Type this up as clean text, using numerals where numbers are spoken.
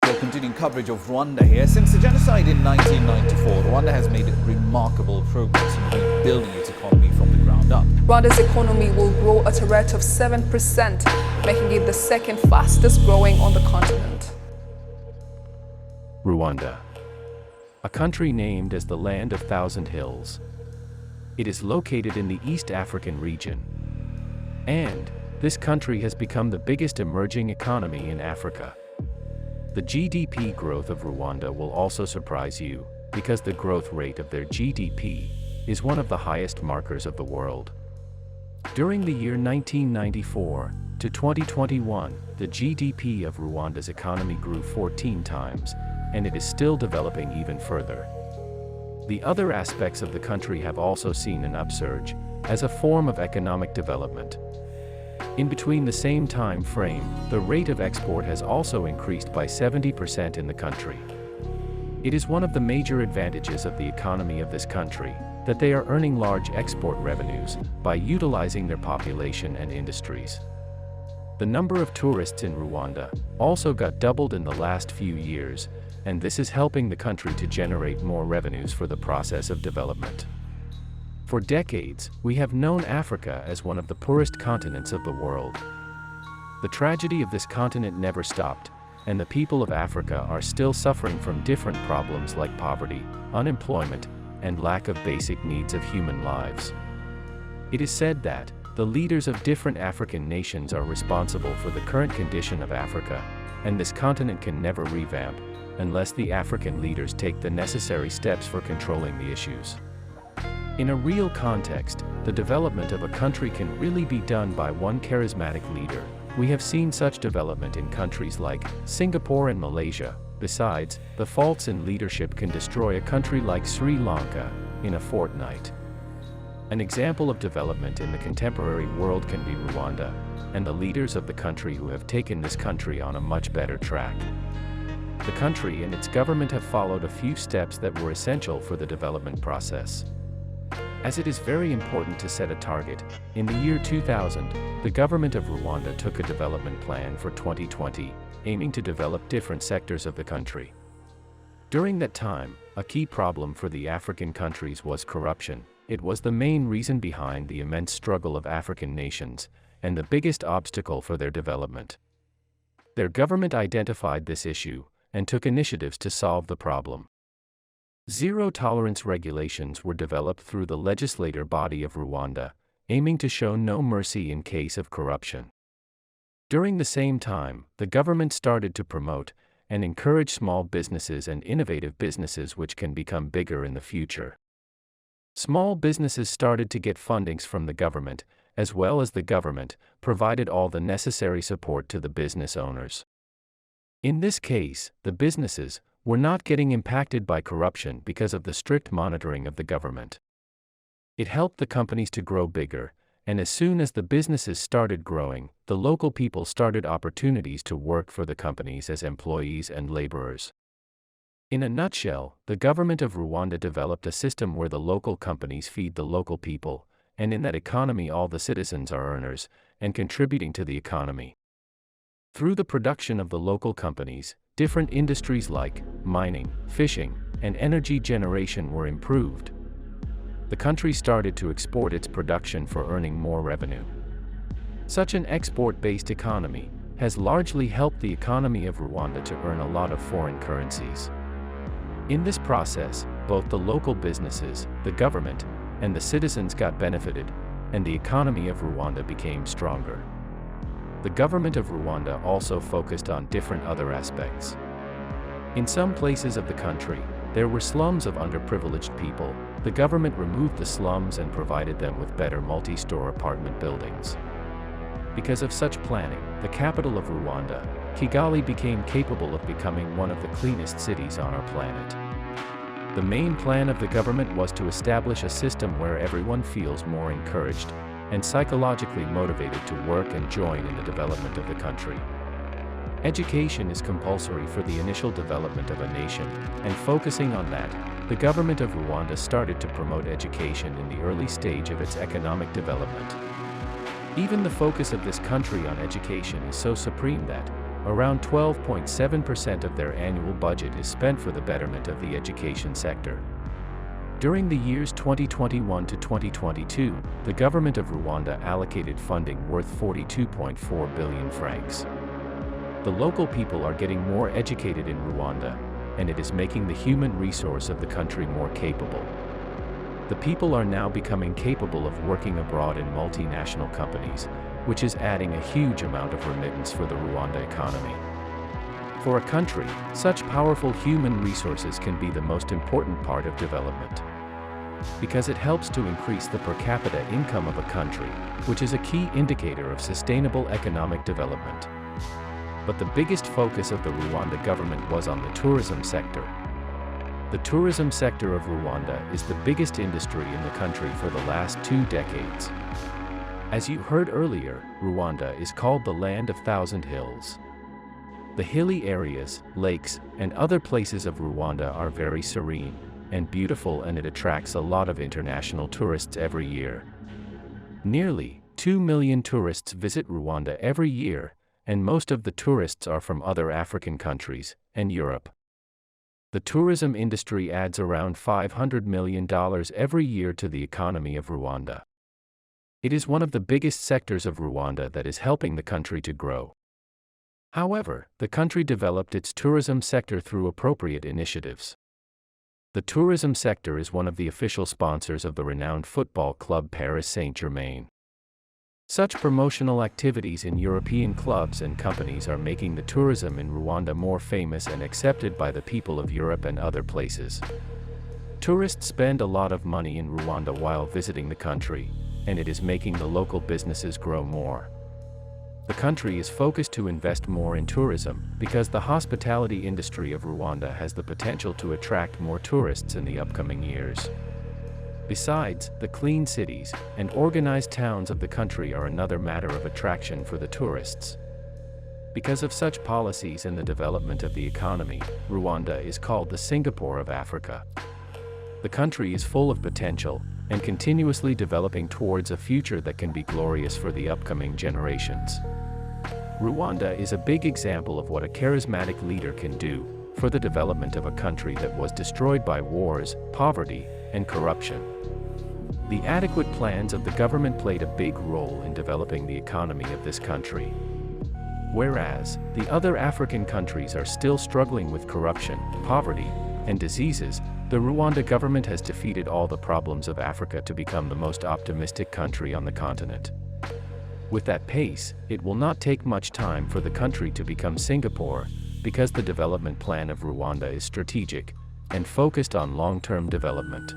We're continuing coverage of Rwanda here. Since the genocide in 1994, Rwanda has made remarkable progress in rebuilding its economy from the ground up. Rwanda's economy will grow at a rate of 7%, making it the second fastest growing on the continent. Rwanda, a country named as the Land of Thousand Hills. It is located in the East African region. And this country has become the biggest emerging economy in Africa. The GDP growth of Rwanda will also surprise you, because the growth rate of their GDP is one of the highest markers of the world. During the year 1994 to 2021, the GDP of Rwanda's economy grew 14 times, and it is still developing even further. The other aspects of the country have also seen an upsurge, as a form of economic development. In between the same time frame, the rate of export has also increased by 70% in the country. It is one of the major advantages of the economy of this country, that they are earning large export revenues by utilizing their population and industries. The number of tourists in Rwanda also got doubled in the last few years, and this is helping the country to generate more revenues for the process of development. For decades, we have known Africa as one of the poorest continents of the world. The tragedy of this continent never stopped, and the people of Africa are still suffering from different problems like poverty, unemployment, and lack of basic needs of human lives. It is said that the leaders of different African nations are responsible for the current condition of Africa, and this continent can never revamp unless the African leaders take the necessary steps for controlling the issues. In a real context, the development of a country can really be done by one charismatic leader. We have seen such development in countries like Singapore and Malaysia. Besides, the faults in leadership can destroy a country like Sri Lanka in a fortnight. An example of development in the contemporary world can be Rwanda, and the leaders of the country who have taken this country on a much better track. The country and its government have followed a few steps that were essential for the development process. As it is very important to set a target, in the year 2000, the government of Rwanda took a development plan for 2020, aiming to develop different sectors of the country. During that time, a key problem for the African countries was corruption. It was the main reason behind the immense struggle of African nations, and the biggest obstacle for their development. Their government identified this issue, and took initiatives to solve the problem. Zero-tolerance regulations were developed through the legislative body of Rwanda, aiming to show no mercy in case of corruption. During the same time, the government started to promote and encourage small businesses and innovative businesses which can become bigger in the future. Small businesses started to get fundings from the government, as well as the government provided all the necessary support to the business owners. In this case, the businesses were not getting impacted by corruption because of the strict monitoring of the government. It helped the companies to grow bigger, and as soon as the businesses started growing, the local people started opportunities to work for the companies as employees and laborers. In a nutshell, the government of Rwanda developed a system where the local companies feed the local people, and in that economy all the citizens are earners, and contributing to the economy. Through the production of the local companies, different industries like mining, fishing, and energy generation were improved. The country started to export its production for earning more revenue. Such an export-based economy has largely helped the economy of Rwanda to earn a lot of foreign currencies. In this process, both the local businesses, the government, and the citizens got benefited, and the economy of Rwanda became stronger. The government of Rwanda also focused on different other aspects. In some places of the country, there were slums of underprivileged people. The government removed the slums and provided them with better multi-store apartment buildings. Because of such planning, the capital of Rwanda, Kigali, became capable of becoming one of the cleanest cities on our planet. The main plan of the government was to establish a system where everyone feels more encouraged and psychologically motivated to work and join in the development of the country. Education is compulsory for the initial development of a nation, and focusing on that, the government of Rwanda started to promote education in the early stage of its economic development. Even the focus of this country on education is so supreme that, around 12.7% of their annual budget is spent for the betterment of the education sector. During the years 2021 to 2022, the government of Rwanda allocated funding worth 42.4 billion francs. The local people are getting more educated in Rwanda, and it is making the human resource of the country more capable. The people are now becoming capable of working abroad in multinational companies, which is adding a huge amount of remittance for the Rwanda economy. For a country, such powerful human resources can be the most important part of development, because it helps to increase the per capita income of a country, which is a key indicator of sustainable economic development. But the biggest focus of the Rwanda government was on the tourism sector. The tourism sector of Rwanda is the biggest industry in the country for the last 2 decades. As you heard earlier, Rwanda is called the Land of Thousand Hills. The hilly areas, lakes, and other places of Rwanda are very serene and beautiful, and it attracts a lot of international tourists every year. Nearly 2 million tourists visit Rwanda every year, and most of the tourists are from other African countries and Europe. The tourism industry adds around $500 million every year to the economy of Rwanda. It is one of the biggest sectors of Rwanda that is helping the country to grow. However, the country developed its tourism sector through appropriate initiatives. The tourism sector is one of the official sponsors of the renowned football club Paris Saint-Germain. Such promotional activities in European clubs and companies are making the tourism in Rwanda more famous and accepted by the people of Europe and other places. Tourists spend a lot of money in Rwanda while visiting the country, and it is making the local businesses grow more. The country is focused to invest more in tourism because the hospitality industry of Rwanda has the potential to attract more tourists in the upcoming years. Besides, the clean cities and organized towns of the country are another matter of attraction for the tourists. Because of such policies and the development of the economy, Rwanda is called the Singapore of Africa. The country is full of potential and continuously developing towards a future that can be glorious for the upcoming generations. Rwanda is a big example of what a charismatic leader can do for the development of a country that was destroyed by wars, poverty, and corruption. The adequate plans of the government played a big role in developing the economy of this country. Whereas, the other African countries are still struggling with corruption, poverty, and diseases, the Rwanda government has defeated all the problems of Africa to become the most optimistic country on the continent. With that pace, it will not take much time for the country to become Singapore, because the development plan of Rwanda is strategic and focused on long-term development.